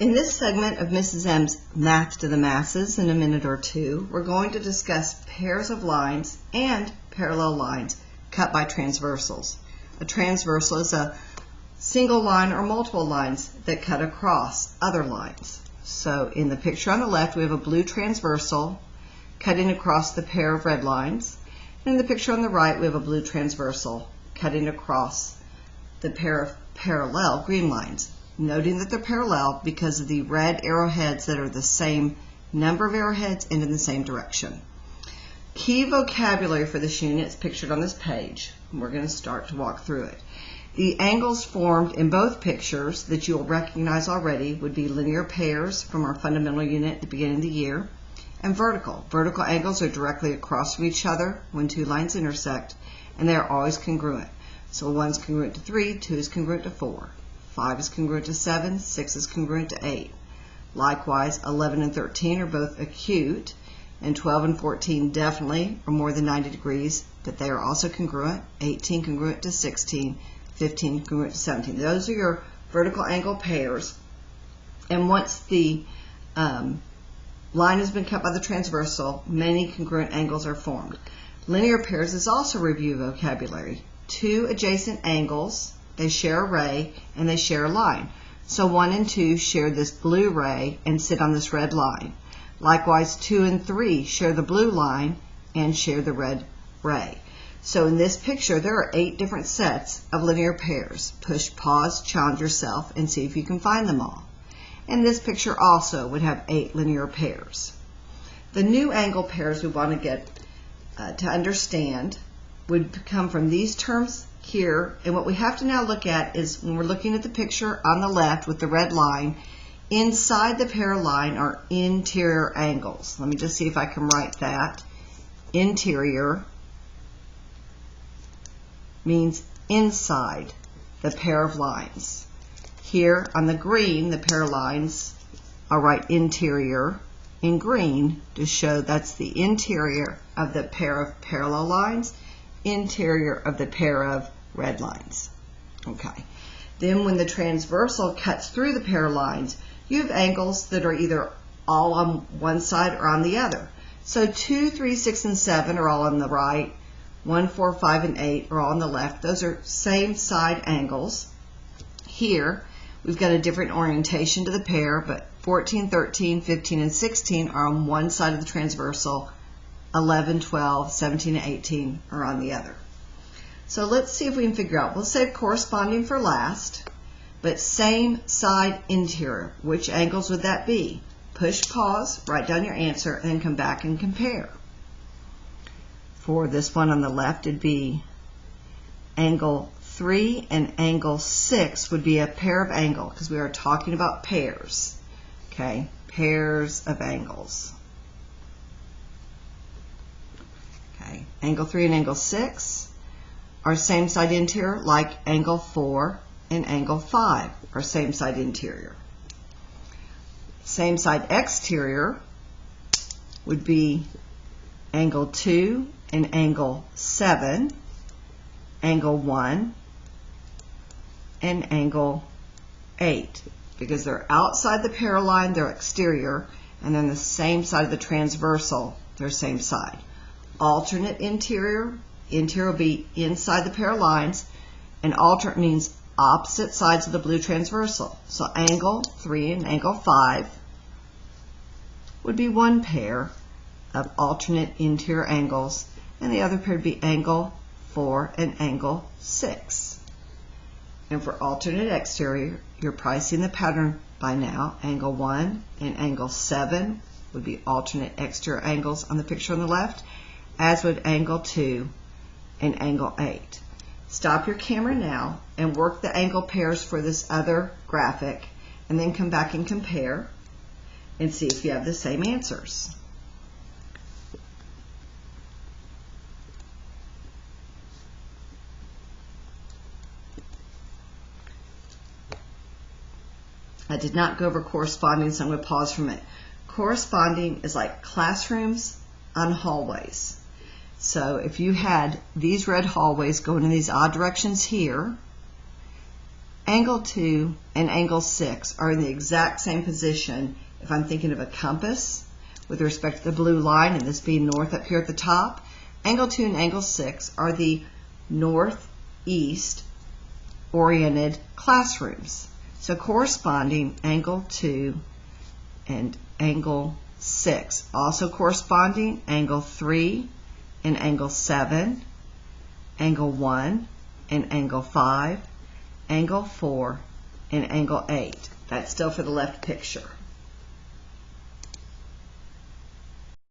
In this segment of Mrs. M's Math to the Masses, in a minute or two, we're going to discuss pairs of lines and parallel lines cut by transversals. A transversal is a single line or multiple lines that cut across other lines. So in the picture on the left, we have a blue transversal cutting across the pair of red lines. And in the picture on the right, we have a blue transversal cutting across the pair of parallel green lines. Noting that they're parallel because of the red arrowheads that are the same number of arrowheads and in the same direction. Key vocabulary for this unit is pictured on this page. We're going to start to walk through it. The angles formed in both pictures that you will recognize already would be linear pairs from our fundamental unit at the beginning of the year, and vertical. Vertical angles are directly across from each other when two lines intersect, and they are always congruent. So 1 is congruent to 3, 2 is congruent to 4. 5 is congruent to 7, 6 is congruent to 8. Likewise, 11 and 13 are both acute, and 12 and 14 definitely are more than 90 degrees, but they are also congruent. 18 congruent to 16, 15 congruent to 17. Those are your vertical angle pairs, and once the line has been cut by the transversal, many congruent angles are formed. Linear pairs is also review vocabulary. Two adjacent angles, they share a ray and they share a line. So 1 and 2 share this blue ray and sit on this red line. Likewise, 2 and 3 share the blue line and share the red ray. So in this picture, there are 8 different sets of linear pairs. Push, pause, challenge yourself, and see if you can find them all. And this picture also would have 8 linear pairs. The new angle pairs we want to get to understand would come from these terms here, and what we have to now look at is when we're looking at the picture on the left with the red line, inside the pair line are interior angles. Let me just see if I can write that. Interior means inside the pair of lines. Here on the green, the pair of lines, I'll write interior in green to show that's the interior of the pair of parallel lines, interior of the pair of red lines. Okay. Then when the transversal cuts through the pair of lines, you have angles that are either all on one side or on the other. So 2, 3, 6, and 7 are all on the right. 1, 4, 5, and 8 are all on the left. Those are same side angles. Here, we've got a different orientation to the pair, but 14, 13, 15, and 16 are on one side of the transversal. 11, 12, 17, and 18 are on the other. So let's see if we can figure out. We'll save corresponding for last, but same side interior. Which angles would that be? Push pause, write down your answer, and then come back and compare. For this one on the left, it'd be angle 3 and angle 6 would be a pair of angle because we are talking about pairs. Okay, pairs of angles. Okay, angle 3 and angle 6 are same side interior, like angle 4 and angle 5 are same side interior. Same side exterior would be angle 2 and angle 7, angle 1, and angle 8. Because they're outside the pair line, they're exterior, and then the same side of the transversal, they're same side. Alternate interior, interior will be inside the pair lines, and alternate means opposite sides of the blue transversal. So angle 3 and angle 5 would be one pair of alternate interior angles, and the other pair would be angle 4 and angle 6. And for alternate exterior, you're probably seeing the pattern by now. Angle 1 and angle 7 would be alternate exterior angles on the picture on the left, as would angle 2 and angle 8. Stop your camera now and work the angle pairs for this other graphic, and then come back and compare and see if you have the same answers. I did not go over corresponding, so I'm going to pause for a minute. Corresponding is like classrooms on hallways. So if you had these red hallways going in these odd directions here, angle 2 and angle 6 are in the exact same position if I'm thinking of a compass with respect to the blue line and this being north up here at the top. Angle 2 and angle 6 are the northeast oriented classrooms. So corresponding angle 2 and angle 6. Also corresponding angle 3 and angle 7, angle 1 and angle 5, angle 4 and angle 8. That's still for the left picture.